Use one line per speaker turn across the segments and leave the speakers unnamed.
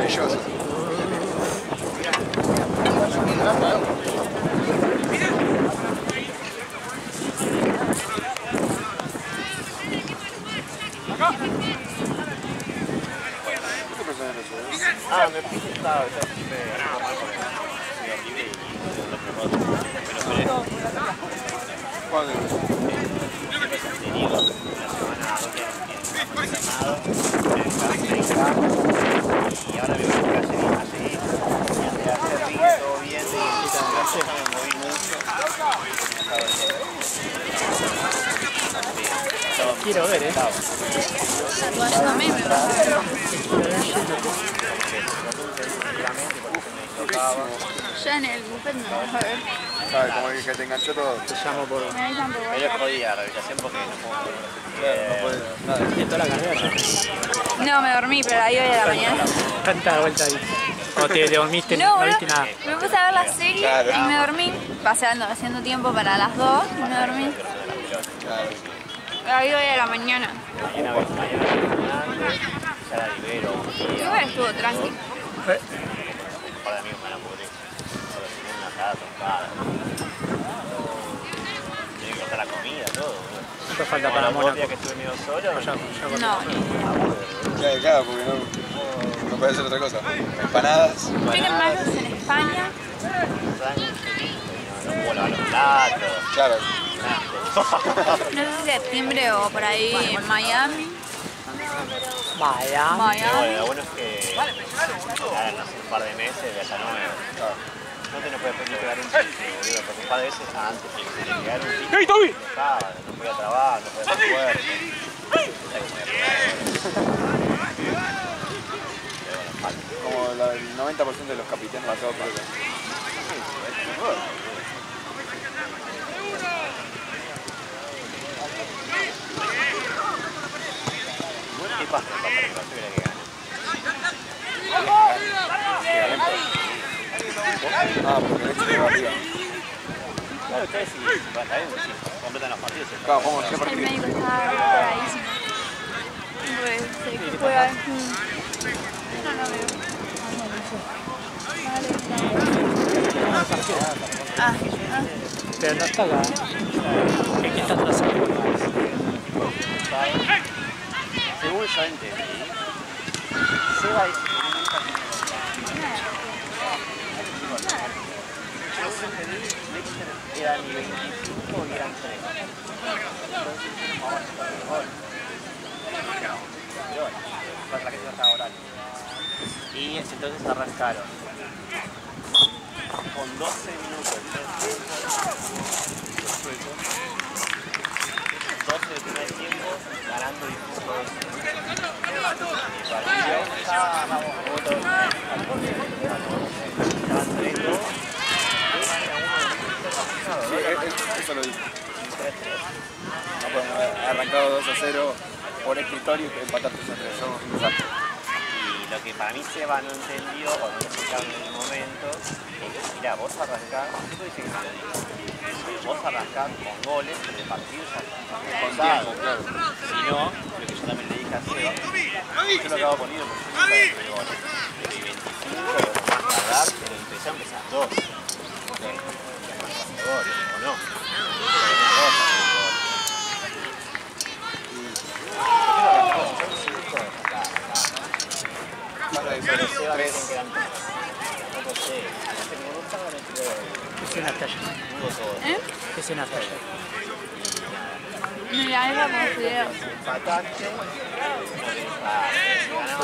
maravilloso.
Ah, me puse estaba siempre normal porque soy horrible y lo promoto. Pero
¿Cuándo?
siempre se han tenido una semana a 2 días entrenado, y ahora me voy a hacer bien así, y antes de hacer río, todo bien, y me moví mucho.
Quiero ver,
Tatuaje también me vas a ver. Ya en el buffet no vas a ver.
¿Sabes? Como que te enganchó todo.
Te llamo por...
Me avisan por
Medio
WhatsApp.
jodida la rehabilitación porque no puedo
No puedes, nada.
¿Y toda la carrera?
No, me dormí, pero ahí hoy a la mañana.
Tanta vuelta ahí. O te dormiste,
No,
no
boludo,
viste nada.
me puse a ver la serie
Claro.
y me dormí, paseando, haciendo tiempo para las 2 y me dormí.
Claro.
Ahí hoy a la mañana.
mañana ya la libero.
Igual estuvo tranqui.
Un par de amigos me van a pudrir. Solo si tienen una cara trompada. Tienen que cortar la comida, todo.
Esto falta para
Los 2
Mónaco.
días que estuve medio solo.
No,
Claro, porque no puede hacer otra cosa. Empanadas.
tienen magos en España.
No puedo lavar los platos.
Claro.
No sé si septiembre o por ahí en Miami.
Vaya.
Pero bueno,
Miami.
lo bueno es que ahora, no sé, un par de meses de allá
Claro.
no te puedes pegar un chiste, boludo, porque un par de veces antes de pegar un chiste, no podía trabajar, no podía hacer fuerte.
Como el 90% de los capitanes pasados por eso.
¿Qué pasa? Que gane.
Ah, porque el hecho de arriba.
Claro, ustedes si completan los partidos.
Claro, vamos a
El
partir.
médico estaba preparadísimo. Pues sé que juega. No, no veo. Ah,
Pero no está acá. ¿Qué está atrasado?
Según yo entendí, Seba es... Yo entendí, Dexter era ni 25 y eran 3. Entonces, la que estaba oral. Y entonces arrancaron con 12 minutos. 12 de primer tiempo, ganando y puntos.
Eso lo dije. No podemos haber arrancado 2-0 por escritorio y empatar 3-3. Somos un desastre.
Y lo que para mí Seba no entendió, o no explicaron en el momento, es, mirá, vos arrancás, esto dice que se lo digo, vos arrancás con goles, pero el partido ya
Con tiempo, claro.
si no, lo que yo también le dije a Seba, yo lo acabo poniendo porque yo nunca goles. De 25 lo más tardar, pero empezó a empezar 2. ¿O no?
Es una talla.
¿eh?
Es una talla.
Mira, era como fideos.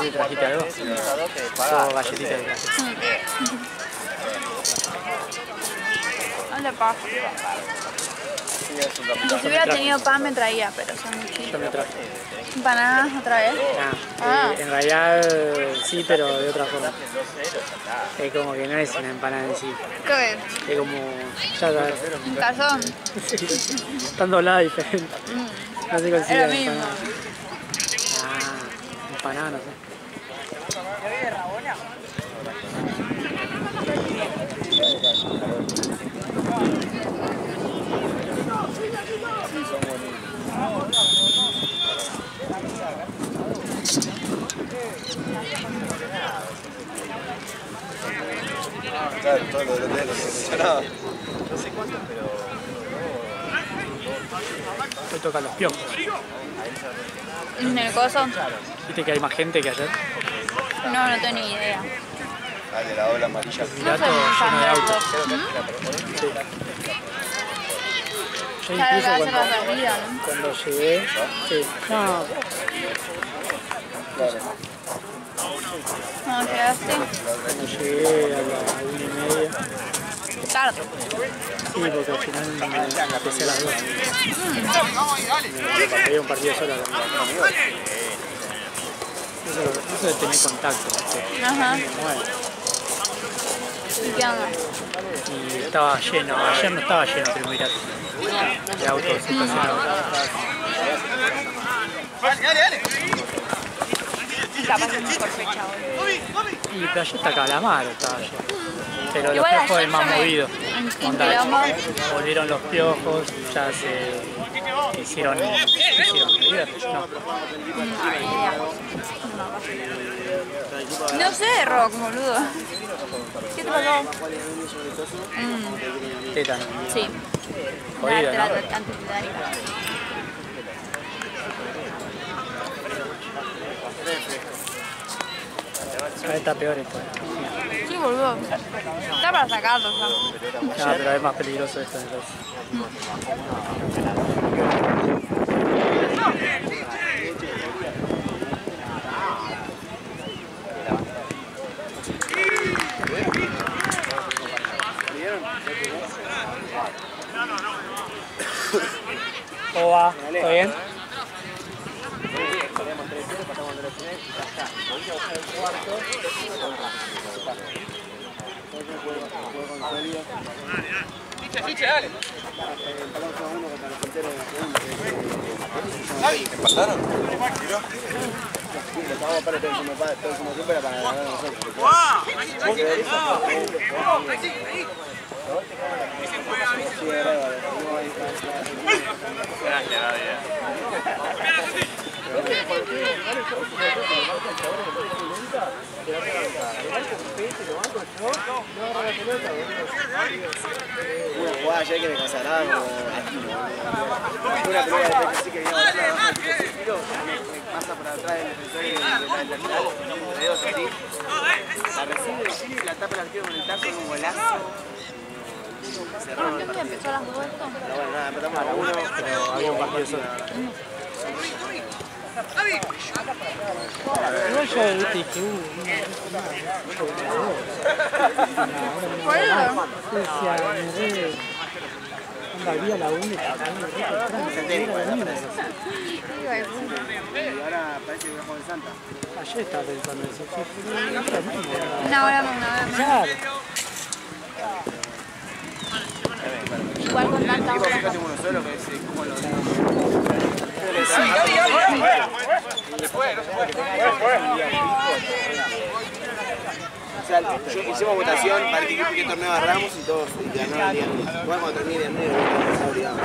¿Te trajiste algo? O galletitas de casa.
Hola, pa.
Sí, es un capitán.
Si hubiera tenido pan me traía, pero son muy
Yo
chicos.
me traje.
¿Empanadas otra vez?
En realidad sí, pero de otra forma. Es como que no es una empanada en sí.
¿Qué es?
Es como... ya sabes.
¿Un calzón?
Sí, están dobladas diferentes. No se
Es
considera
lo mismo.
empanada. Ah, empanada no sé.
Claro, todos los hoteles que mencionaba.
No sé cuántos, pero...
Hoy tocan los piojos.
¿En el coso?
¿Viste que hay más gente que ayer?
No, no tengo ni idea.
Ah, de la ola amarilla.
No
Mirá
soy
todo
muy fan
lleno
de
de autos.
autos.
Sí. Yo
Claro,
incluso
que va a ser la
cuando,
salida, ¿no?
cuando llegué... Sí. No,
Claro.
No, llegaste.
cuando llegué a la 1:30.
Tarde.
Sí, porque al final empecé a las 2. Cuando había un partido solo. Eso de tener contacto. ¿sí?
Ajá.
Bueno,
¿Y qué onda?
y estaba lleno. Ayer no estaba lleno Triunvirato de autos estacionados.
Y capaz es mejor fecha, boludo.
Y Playeta Calamar estaba lleno. Pero los
Igual
piojos es
ayer
más
fue
movido.
en
Onda,
Quilombo.
volvieron los piojos, ya se hicieron líder. No.
No sé, Rock, boludo. ¿Qué te pasó?
Tétano.
Sí.
Jodido, ¿no?
Antitetánica.
Ahora está peor esto.
Sí, boludo. Está para sacarlo, ya.
No, pero es más peligroso esto entonces. ¿Cómo va? ¿Todo bien?
¿Empataron? ¿Miró? Estamos para todo el segundo tiempo era para ganar nosotros.
Gracias, Gabriel.
Una jugada ayer que me consagraba como latino. Una pelota de que sí que venía abajo del tiro, me pasa por atrás del defensor y del lateral, de dedos así. La recibe de Chile y la tapa el arquero con el taco en un golazo.
¿Por qué me empezó a las 2 esto?
Pero bueno, nada, empezamos a la 1, pero
Había un partido solo. Igual yo viste dije,
¿Por eso?
decía, me re... Onda, vi a la 1 y pasando re temprano.
y ahora parece que va a jugar en Santa.
Ayer estaba pensando eso.
Una hora más.
Claro.
Igual con tanta
Tipo,
hora.
fíjate uno solo que es como lo O sea, hicimos votación para qué torneo agarramos y todos ganaron el día medio. Igual cuando termine el día medio, está obligado.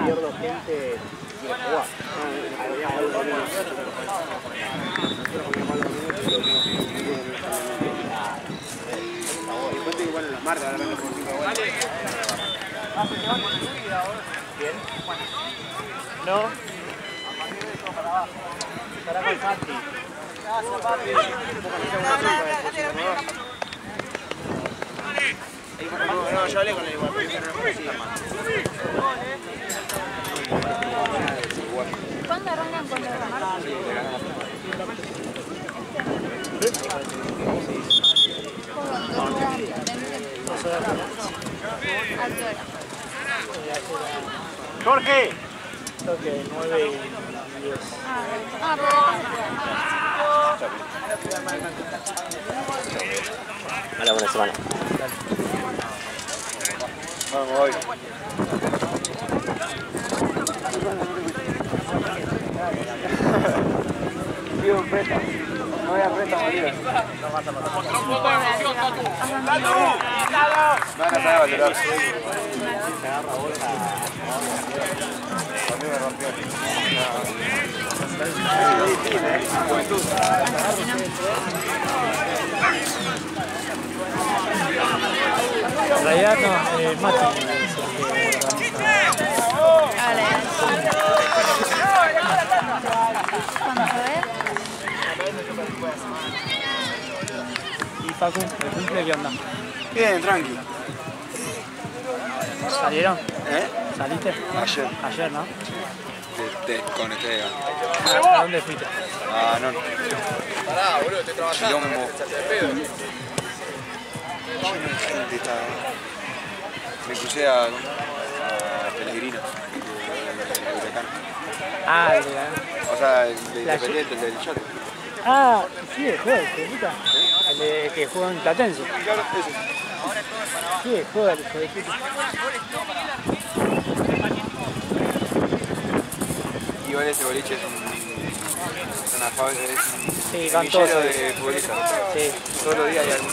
Pierdo gente y jugar. Después igual en las marcas, ahora van por 5 goles.
¿Bien? ¿No? Estará con Santi.
No, yo hablé con él igual, pero no fue así.
¿Cuándo arrancan con los ramarcos? ¿A qué hora?
¡Jorge!
Creo que 9 y 10.
Hola, buena semana.
Vamos, hoy. Vivo en preta. No voy a preta, Bolívar. Van a saber valorar.
En realidad no, Mati es el que organiza.
Vale. Vamos a ver.
Y Facu, el cumple, ¿qué onda?
Bien, tranqui.
¿Salieron?
¿Eh?
¿Saliste?
Ayer.
Ayer, ¿no?
Con Estega.
¿A dónde fuiste?
Ah, no.
Pará, boludo, estoy trabajando.
Quilombo. Me crucé a Pellegrino, de Huracán.
Ah, el de la...
O sea, el de Independiente, el del Yacht.
Ah, sí, juega, hijo de puta. El de que juega en Platense.
Claro, ese.
Sí, juega el hijo de puta.
Igual ese boliche es una fábrica, es
Sí,
un
van todos
millero
ahí.
de futbolistas.
Sí.
Todos los días hay alguno.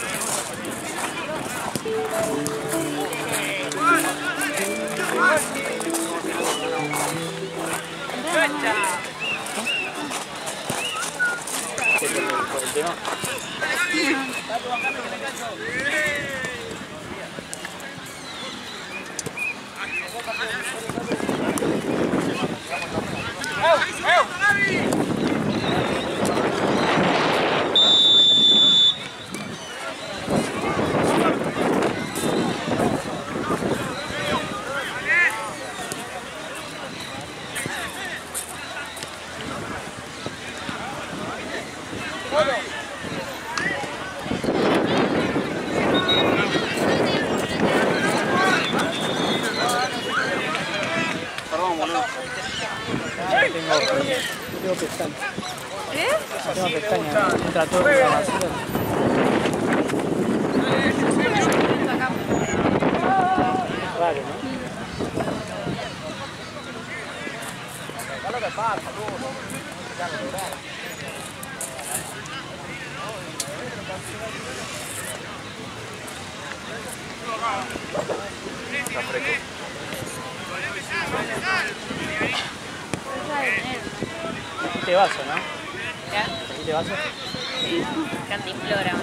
¿Qué es el tema?
Perdón, boludo.
Tengo pestañas.
¿Qué?
Tengo pestañas. Entra todo en la basura. Raro, ¿no?
Está fresco.
Este vaso, ¿no?
¿Ya?
Este vaso.
Sí, cantimplora.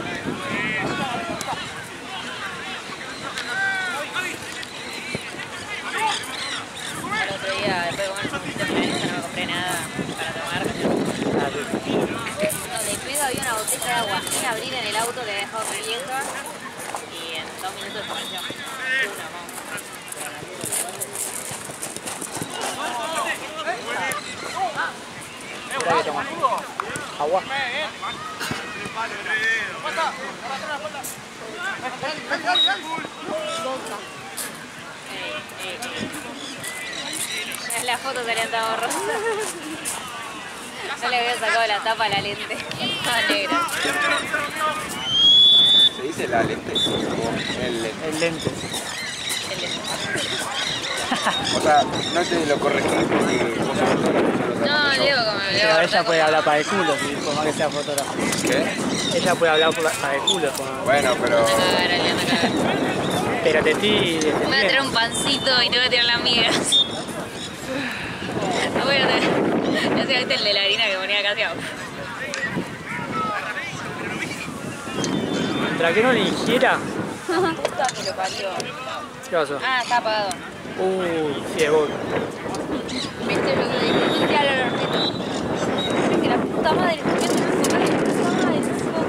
El otro día, después de comer un poquito de milanesa, no me compré nada para tomar.
Ah, sí.
No, de pedo había una botella de agua sin abrir en el auto que había dejado mi vieja y en 2 minutos desapareció. Una, vamos.
Espera que toma. Agua.
En la foto salían todas borrosas. No le había sacado la tapa a la lente. Estaba negra.
¿Se dice la lente? El lente.
El lente.
El lente.
O sea, no te lo corregís porque vos sos
No, digo como me
Pero ella puede hablar para el culo, por más que sea fotógrafa.
¿Qué?
Ella puede hablar para el culo,
Bueno, pero...
Anda a cagar, Ali, anda a cagar.
pero te estoy
Me voy a traer
defendiendo.
un pancito y te voy a tirar las migas. No voy a tener... Ya sé, viste el de la harina que ponía casi abajo.
Mientras que no le ingiera.
Puta que lo parió.
¿Qué pasó?
Ah, está apagado.
Uy, sí, es vos.
¿Viste lo que dijiste al hornito? Que la puta madre, ¿por qué no me enfocas en la puta madre? No se puede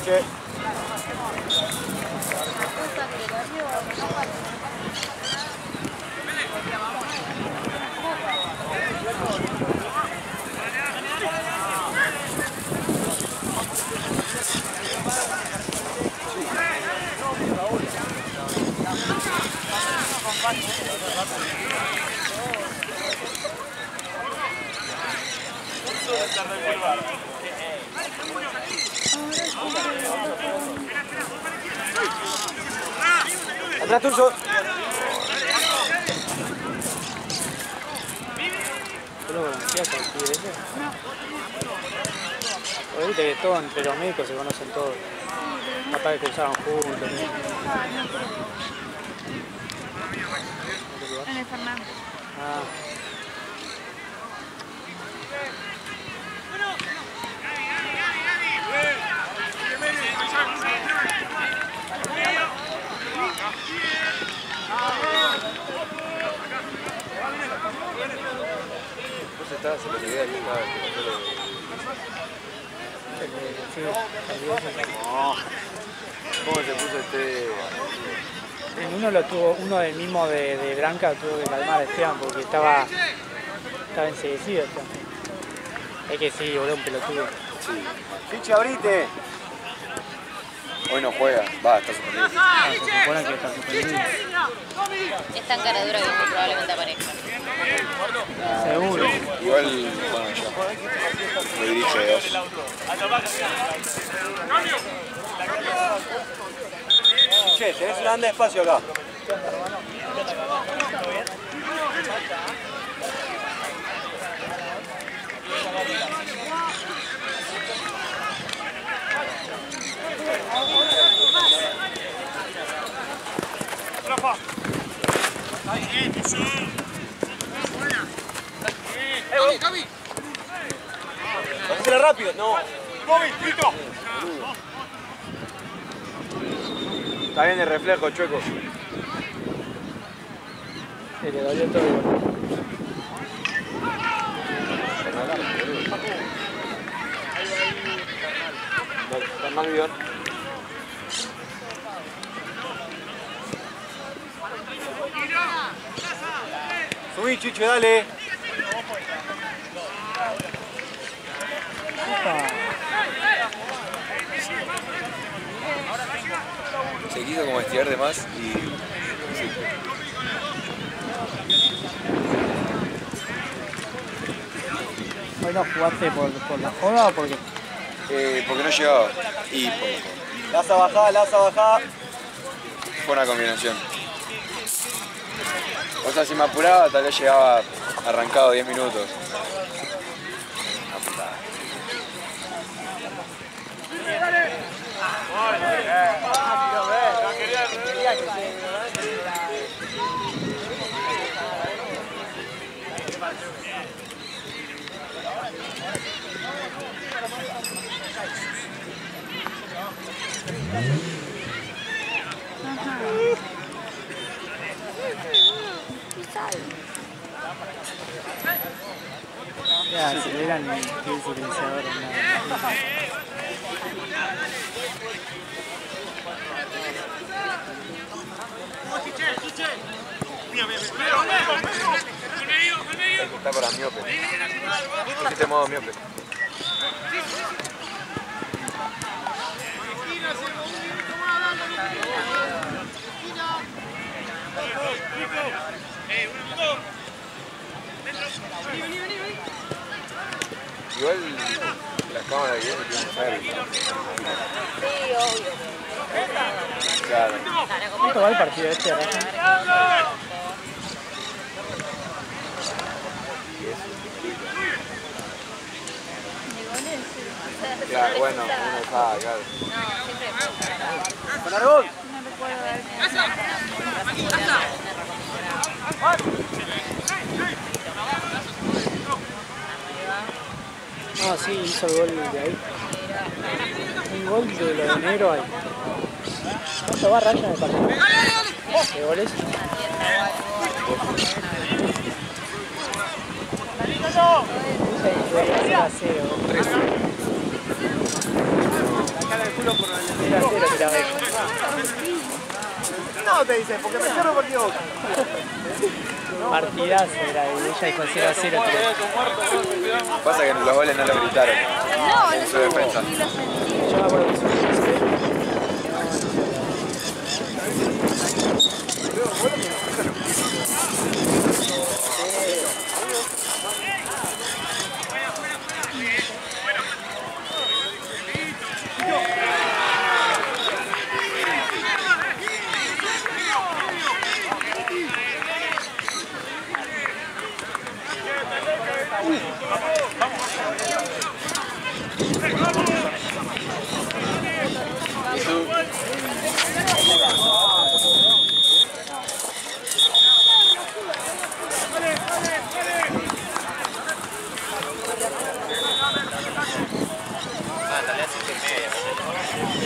¿Qué? Atrás tuyo.
¿Tú lo conocías al pibe ese? Porque viste que todo entre los médicos se conocen todos. Capaz que cursaban juntos.
En el Fernando.
Ah.
Vos estabas en la idea que estaba
Sí,
¿Cómo se puso este?
en uno del mismo de Branca tuvo que calmar a Esteban porque estaba enseguecido Esteban. Es que sí, boludo, un pelotudo.
Sí.
Chichi, abrite.
Hoy no juega, va, está suspendido.
Ah, se supone que está suspendido.
Es tan cara dura que muy probablemente aparezca.
Seguro.
Igual, bueno, ya. Lo dirige dos.
Che, tenés una banda de espacio acá. ¡Hacela rápido! ¡No! Está bien el reflejo, Chueco.
Se le dolió todo igual.
Está mal guión.
Subí, Chicho, dale.
Se quiso como estirar de más y... Sí.
¿Hoy no jugaste por la joda o por qué?
Porque no llegaba. Y por
Laza bajá.
fue una combinación. O sea, si me apuraba, tal vez llegaba arrancado 10 minutos.
Ya, aceleran y el silenciador.
Está para miope. Pusiste modo miope. Igual las cámaras que vienen tienen nervios.
Sí, obvio.
Claro.
¿Cuánto va el partido este?
Claro, bueno, uno está, claro.
No, siempre
¡Con Aragón!
No recuerdo haber
No, sí, hizo el gol de ahí. Un gol de lo de negro ahí. ¿Cuánto va Raya de partido? ¿De goles? Debería ser a 0.
3.
La cara de culo por el
0 si la ves.
No, te dice, porque me cierro partido Boca.
Partidazo era, y ella dijo 0 a 0.
Pasa que los goles no lo gritaron.
No,
En su defensa.
sí lo sentí.
Yo me acuerdo que hizo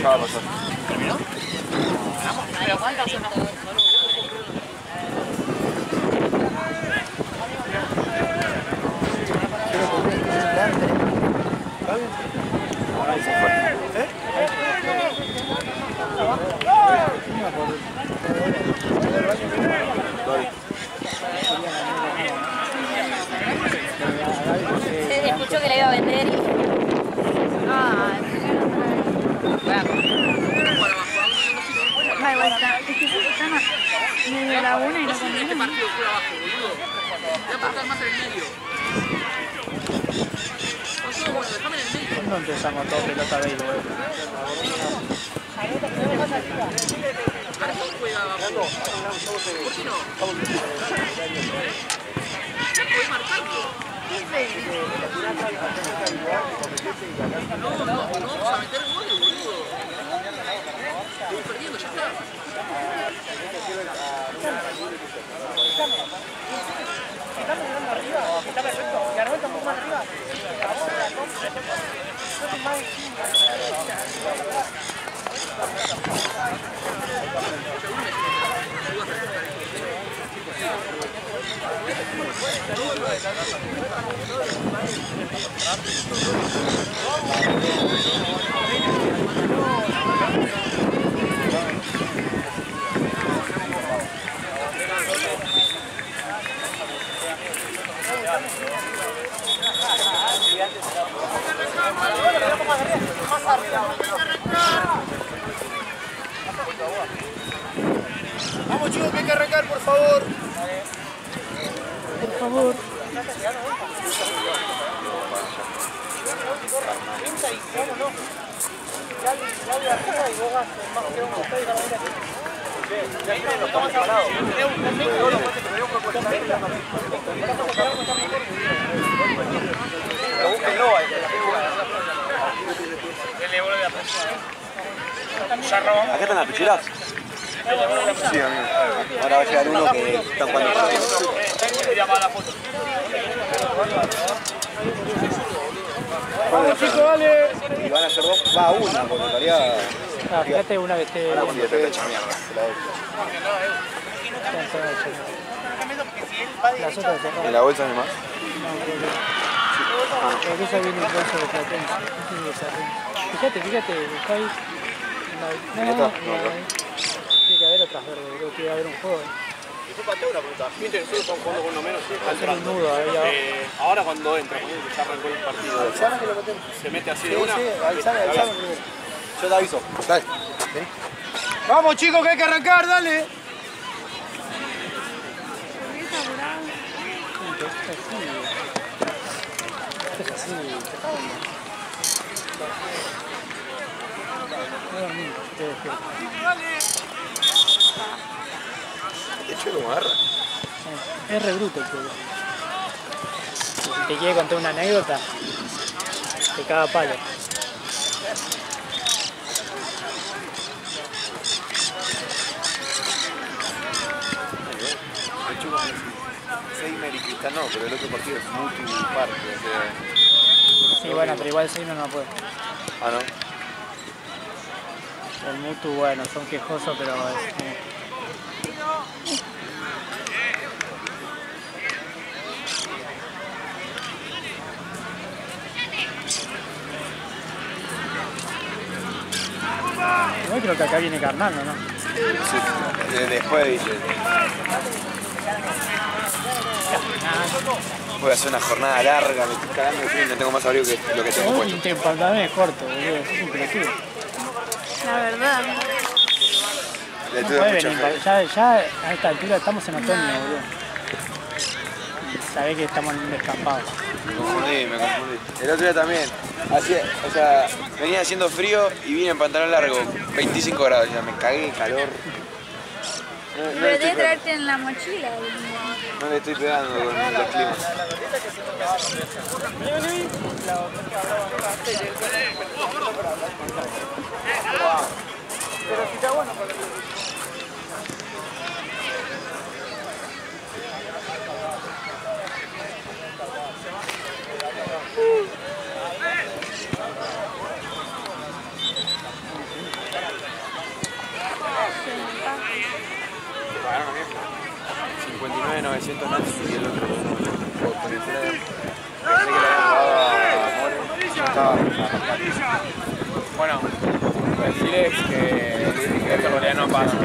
va a pasar.
¿Cuántos son? Se escuchó que la iba a vender y...
Ah, igual está. Es que están a medio la una y no conviene.
¿Cuándo empezamos todo pelota de béisbol?
Vamos chicos, que hay que arrancar, por favor.
Por favor.
¿Acá están las pichuras?
Sí, amigo.
Ahora va a llegar uno que están jugando partidos.
Vamos chicos, dale.
Y van a ser dos, va una, porque en realidad...
Ah, fíjate una que esté...
Sí, está hecha mierda.
Las otras cerradas.
¿En la bolsa hay más?
Porque esa viene un bolso de platense. Fíjate, está ahí. No, tiene que haber otras verdes, creo que tiene que haber un juego.
Disculpa, te hago una pregunta. Mientras nosotros estamos jugando con uno menos, ¿sí? Está
Hacer un
entrando.
nudo ahí abajo.
Ahora cuando entra, cuando ya arrancó el partido, se mete así de una.
avísame primero. Yo te aviso.
Dale.
Vamos chicos, que hay que arrancar, dale.
Es así.
De hecho, lo agarra.
Es re bruto el juego. Si te quiere contar una anécdota, te caga a palo.
Seimer y Cristal no, pero el otro partido es Mutu Parque, o sea...
Sí, bueno, pero igual Seymour no puede.
Ah, ¿no?
El Mutu, bueno, son quejosos, pero es... Igual creo que acá viene Carnando, ¿no?
Sí, después dice... Voy a hacer una jornada larga, me estoy cagando de frío y no tengo más abrigo que lo que tengo puesto.
Te pantalones cortos, boludo, es un pelotudo.
La verdad.
Le
No
tuve
puede
mucha
venir,
fe.
ya a esta altura estamos en otoño, boludo. Y sabés que estamos en un descampado.
Me confundí. El otro día también. Hacía, o sea, venía haciendo frío y vine en pantalón largo, 25 grados, ya me cagué de calor.
Pero debes traerte en la mochila.
No le estoy pegando con los climas.
Pero si está bueno,
900 Nats y el otro con el freno. Pensé que le habían dado a More, no estaba arrancando.
Bueno, decirles que esto en realidad no pasa.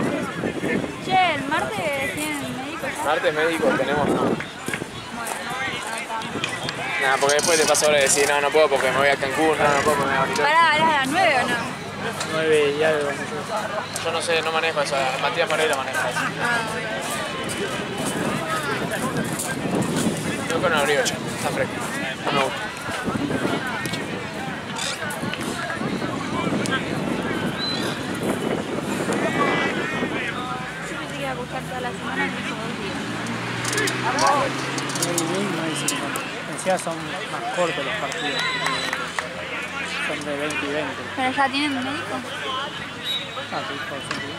Che, el martes tienen médico ya.
Martes médico tenemos no.
Bueno,
Nada, porque después te paso ahora de decir, no puedo porque me voy a Cancún, no puedo porque me voy a Bariloche.
pará, ¿eras a las 9 o no?
9 y algo, no sé.
Yo no sé, no manejo eso, Matías Moreira maneja eso.
Ah, bueno.
Yo con abrigo, che, está fresco. No me gusta.
Yo pensé que iba a buscar toda la semana, me dijo 2 días.
No hay 50. Encima son más cortos los partidos. Son de 20 y 20.
¿Pero ya tienen médico?
Ah, sí, por ejemplo.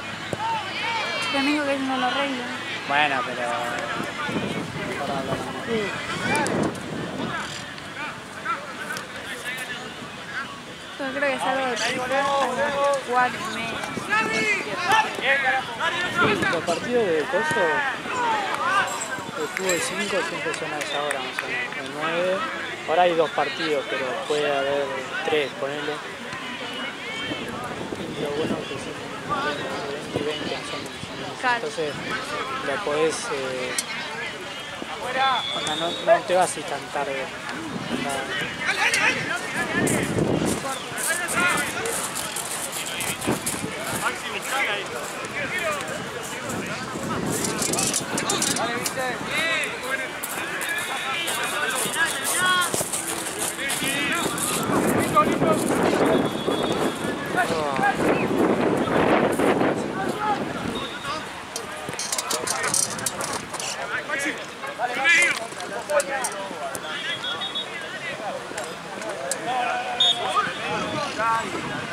Pero me dijo que ellos no lo arreglan.
Bueno, pero... Mejor hablar más.
Yo creo que es algo de a las 4:30.
Los partidos de coso, el fútbol 5 siempre son a esa hora más o menos, de 9. Ahora hay 2 partidos, pero puede haber 3, ponele. Y lo bueno es que son de 20 y 20 más o menos.
Claro.
Entonces lo podés... no te vas a ir tan tarde.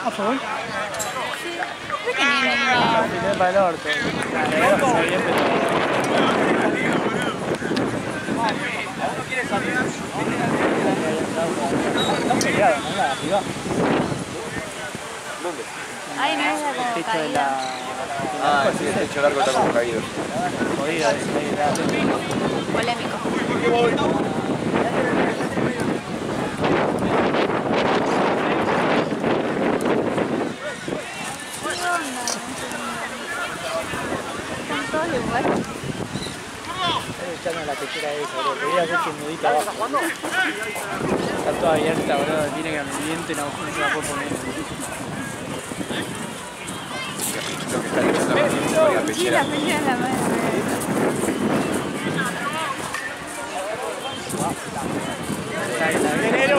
¿A favor?
¿Por qué ni no?
Tiré para el orto. La verdad que está bien, pero... Están peleados, ¿no? La de arriba.
¿Dónde?
Ay, no es la
El
como
techo de
caída.
la...
Ah, sí, el techo largo está como caído.
Jodida, es
Polémico. ¿Qué onda? Están todos iguales.
Estoy echando la techera esa, bro. Quería hacer que nudita abajo. Está toda abierta, bro. Tiene que ambiente, no se la puedo poner.
Lo que están echando la
Sí,
pechera.
la fecha es la madre.
Está ahí, la venero.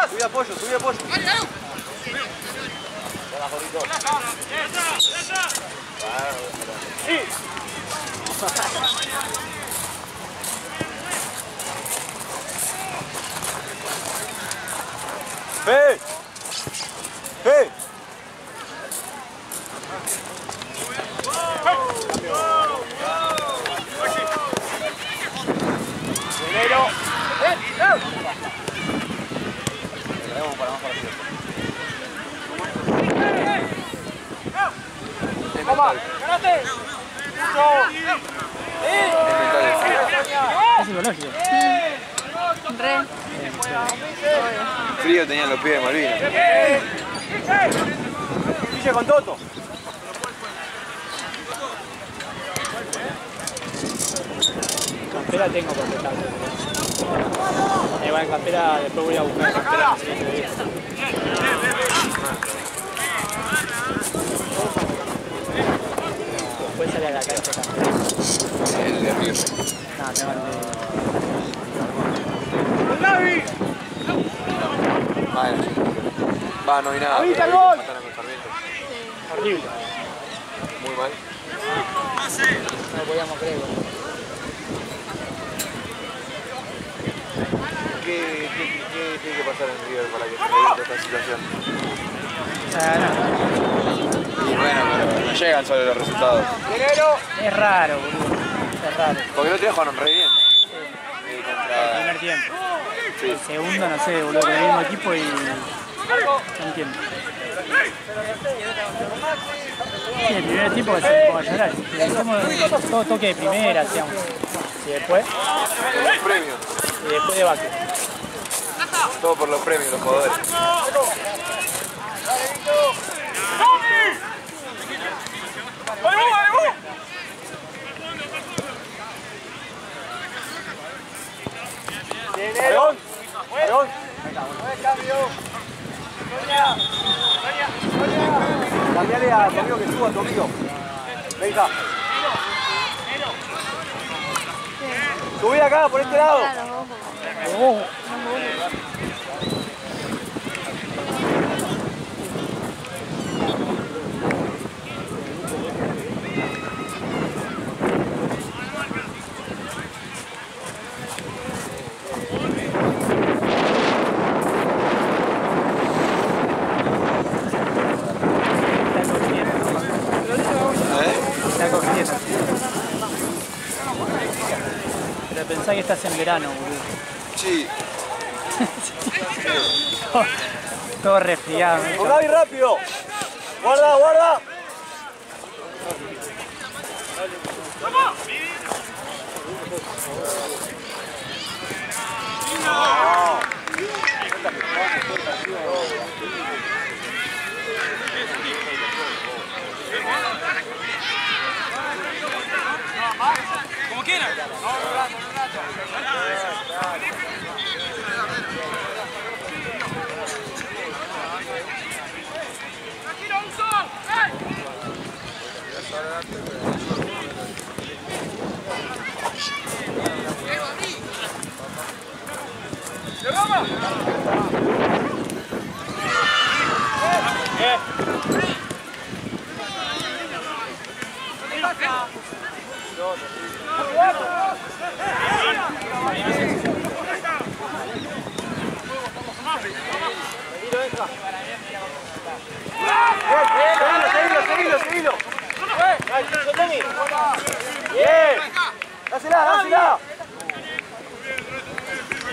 Subí apoyo, subí apoyo. ¡Fe! ¡Fe!
Es psicológico.
Re.
Frío tenían los pies de Malvinas.
Villa con Toto.
Campera tengo por petarlo. Va en campera, después voy a buscar campera el siguiente día. Después sale a la cancha campera.
El de Río.
No, tengo el
Vale. Va, no hay nada.
¡Avisa el gol!
horrible.
Muy mal.
No lo podíamos creer.
¿Qué tiene que pasar en River para que se evite esta situación?
No.
Y bueno, pero no llegan solo los resultados.
Es raro, boludo. Es raro.
Porque el otro día jugaron re bien.
El
Contra...
primer tiempo.
Sí.
El segundo, no sé, boludo, con el mismo equipo y... No entiendo. Sí, el primer tiempo que se ponga a llorar. Hicimos todo toque de primera, hacíamos. Y después...
Por los premios.
Y después de Baque.
Todo por los premios, los jugadores.
¡León! ¡León! Cambiale a tu amigo que suba, a tu amigo. Venga. Subí acá, por este lado.
Está cogiendo. Pero pensá que estás en verano, boludo.
Sí.
Todo resfriado.
¡Con Gaby rápido! ¡Guarda, guarda!
Como quieran.
Seguilo. Bien. Dásela.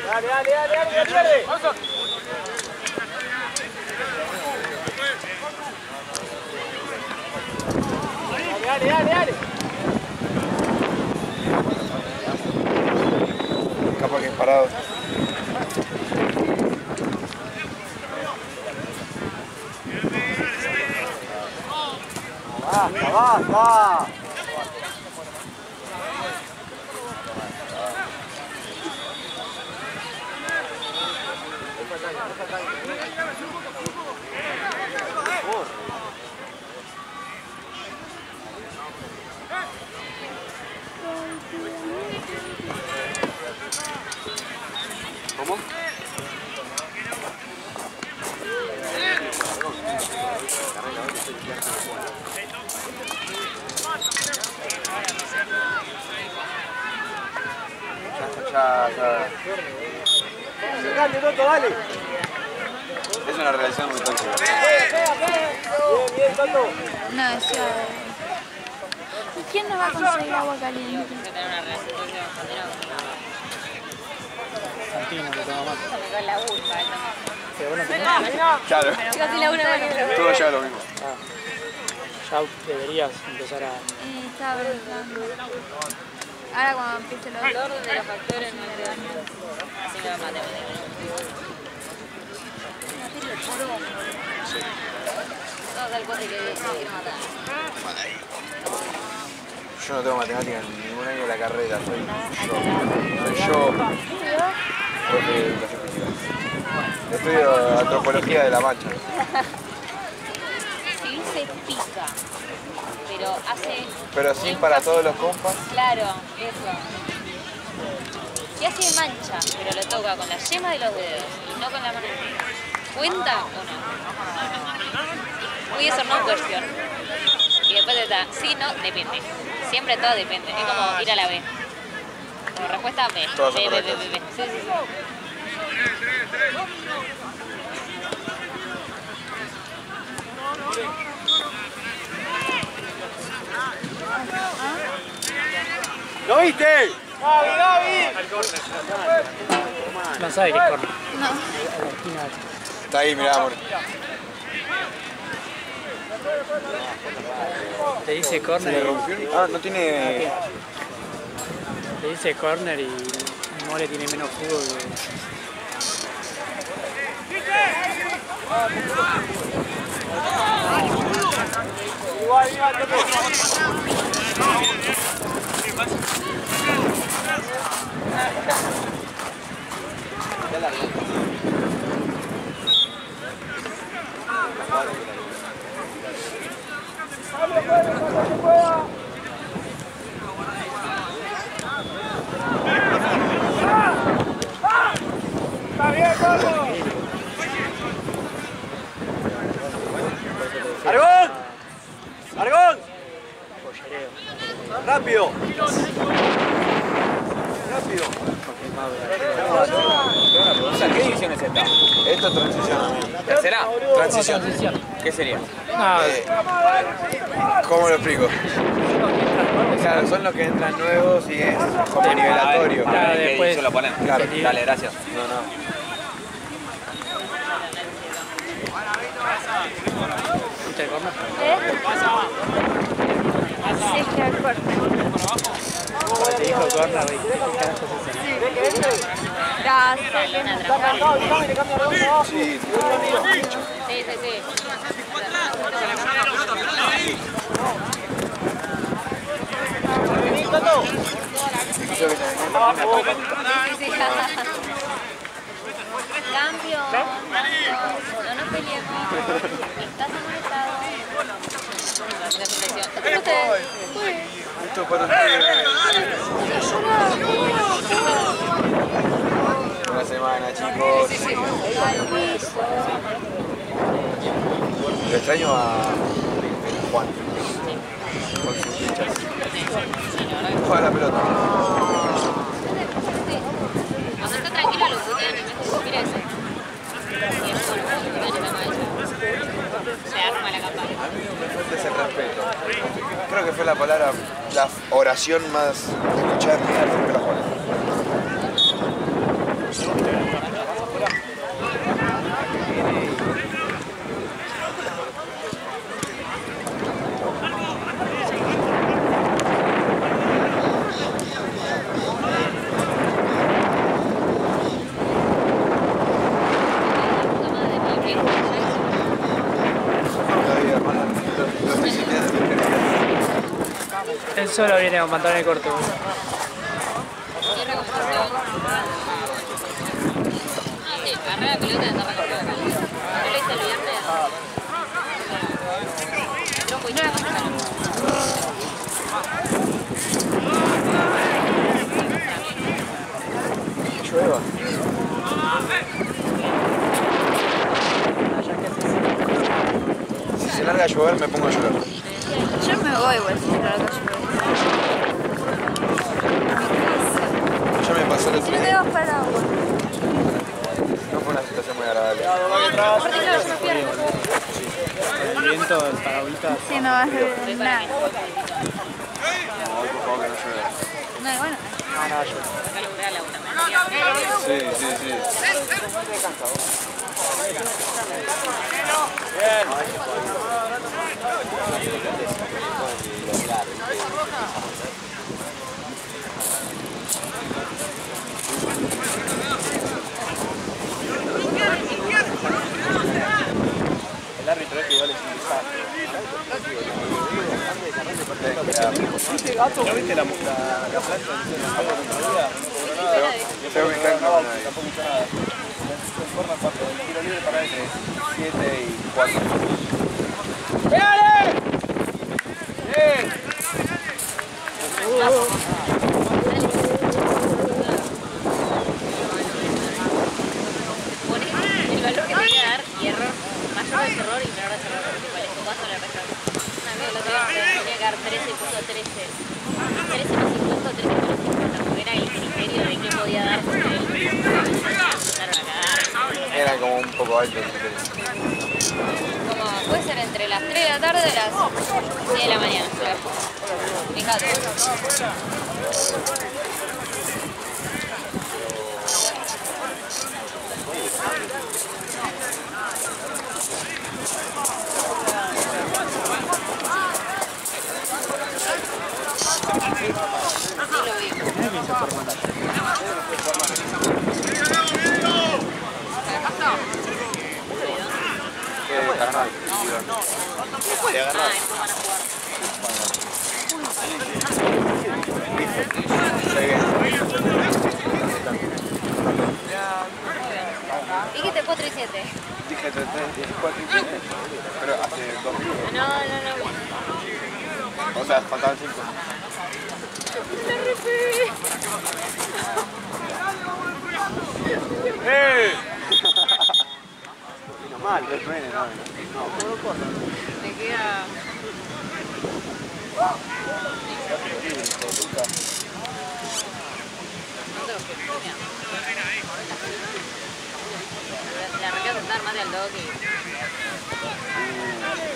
Dale, no pierde. Dale.
Capaz que es parado.
Basta.
¿Cómo? Ya.
Dale, Toto, dale.
Es una relación muy tóxica.
Bien, Toto.
No, es suave. ¿Y quién nos va a conseguir agua caliente?
Tener una relación tóxica con
Santino, que toma más.
con la urba,
Que vos no tenés.
Claro.
casi la una mano.
Todo ya lo mismo.
Ya deberías empezar a...
Estaba pensando. Ahora cuando empiece el
El
otro.
orden de los factores no te daña. Así que va matemática. Todo el cuate que quiere matar.
Yo no tengo matemática en ningún año de la carrera, soy yo, profe de educación física. Estudio antropología de la Mancha.
Civil se pica, pero hace...
Pero sin para todos los compas.
Claro, eso. Y hace mancha, pero lo toca con la yema de los dedos y no con la mano. ¿Cuenta o no? Muy eso no cuestión. Y después está, sí, no, depende. Siempre todo depende. Es como ir a la B. Como respuesta B.
Todas son
B.
correctas.
Sí, sí, sí.
¿Lo viste?
No sabe que es corner.
No.
A la esquina.
Está ahí, mirá, amor.
Te dice corner.
¿Se le rompió? Ah, no tiene...
Te dice corner y More tiene menos jugo que...
¡Argón! ¡Argón!
Pollereo.
¡Rápido! ¡Rápido!
¿Qué división es esta?
Esto es transición.
¿Tercera?
Transición.
¿Qué sería?
No,
¿Cómo lo explico? Claro, son los que entran nuevos y es como nivelatorio.
Claro,
¿Qué
después-
división lo ponen?
Claro.
Dale, gracias.
No, no.
¿viste el corner?
Sí, es que el corte.
Cuando te dijo corner, ¿qué carajo es eso?
Gracias.
Sí,
Sí, sí, sí. Sí, sí. Cambio. No nos peleemos. Estás amonestado.
Esto para ustedes. Buena semana, chicos. Le extraño a Juan. Con sus fichas. Juega la pelota.
Cuando está tranquilo lo putean y me mira eso. Y es por lo que me anima a se arma la campana.
A mí no me falta ese respeto. Creo que fue la palabra, la oración más escuchada en mi vida, fue la Juan.
Él solo viene con pantalones cortos.
Y recuperación. Sí, agarré la pelota y andaba con la pelota. Yo lo hice el viernes. No, pues no,
Llueva. Si se larga a llover, me pongo a llorar.
Yo me voy, güey, si la calle.
Ya me pasó el
Si
otro
no te
día.
vas para agua.
No fue una situación muy agradable.
El viento, el paragüita.
Sí, no vas a ver nada.
No, por favor, que no llueva.
No, bueno.
No, no, yo.
Sí, sí, sí.
El árbitro este igual es un desastre.
¿No viste la plancha de la agua de otro día?
Yo me encanta.
Tampoco hizo nada. En forma 4, el tiro libre para entre 7 y 4. ¡Pégale! ¡Bien!
Pone el valor que te voy a dar y error, mayor de error y menor de error. Vale, ¿cuánto le resta? Una vez el otro día tenía que dar 13 y puso 13. 13 más 50 o 13 menos 50. Porque era el criterio de qué podía dar con él. Empezaron a cagar.
Era como un poco alto el criterio.
Como puede ser entre las 3 de la tarde y las 10 de la mañana. Fíjate.
Puede agarrar.
Dijiste 4 y 7.
Dije 3, 4 y 7, pero hace 2 minutos.
No.
O sea, faltaban 5.
¡Eh!
Mal, que truene, no.
Me queda... La arranqué a sentar más de al toque.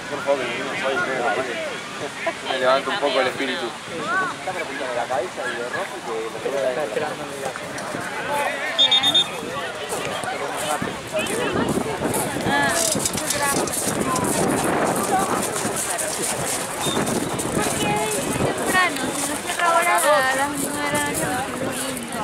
Por favor, que no soy me levanta un poco el espíritu.
Está para apuntar la cabeza y de rojo y que lo
Está esperando en la
Porque es temprano, si no cierra ahora a las 9 de la noche, muy lindo.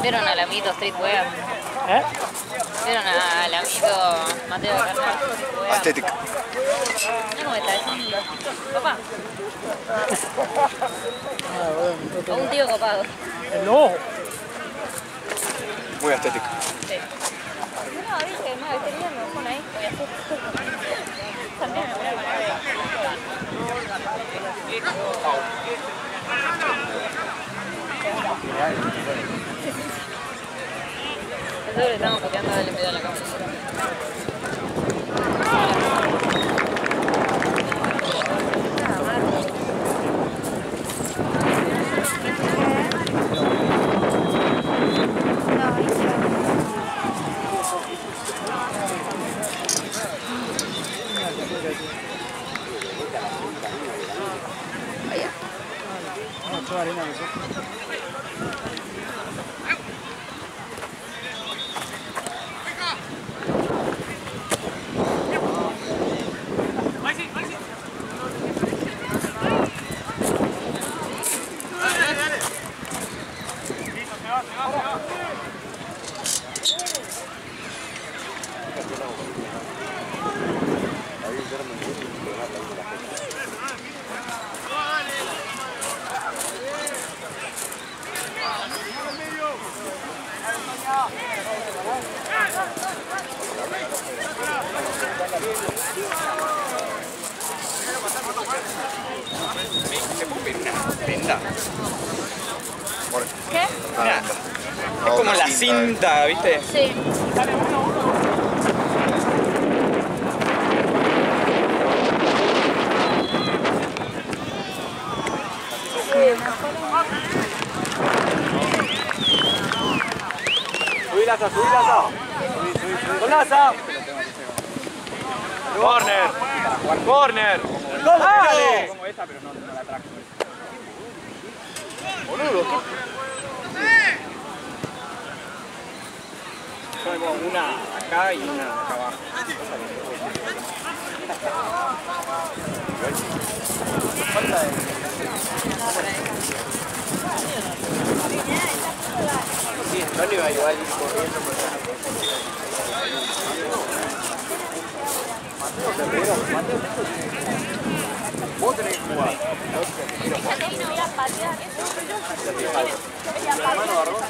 ¿Vieron al amiguito Streetwear?
¿Eh?
¿Vieron al amiguito Mateo de Carnal?
Aesthetic.
Mira cómo está ese. Papá. O un tío copado.
El ojo.
Muy estético.
Sí. No, dije, no, este día me pone ahí. Voy a hacer. También me voy a poner ahí. Nosotros le estamos copiando el envío a la cámara.
Arena,
¿Se puede pedir una prenda?
¿Qué?
Mirá, es como la cinta, ¿viste?
Sí.
Subí Laza. Con Laza. Corner. ¡Dale!
Como esa, pero no la trajo.
Boludo.
Tengo una acá y una acá abajo.
Sí, Tony va igual ir corriendo por la... Vos tenés que jugar.
La mano Barbosa.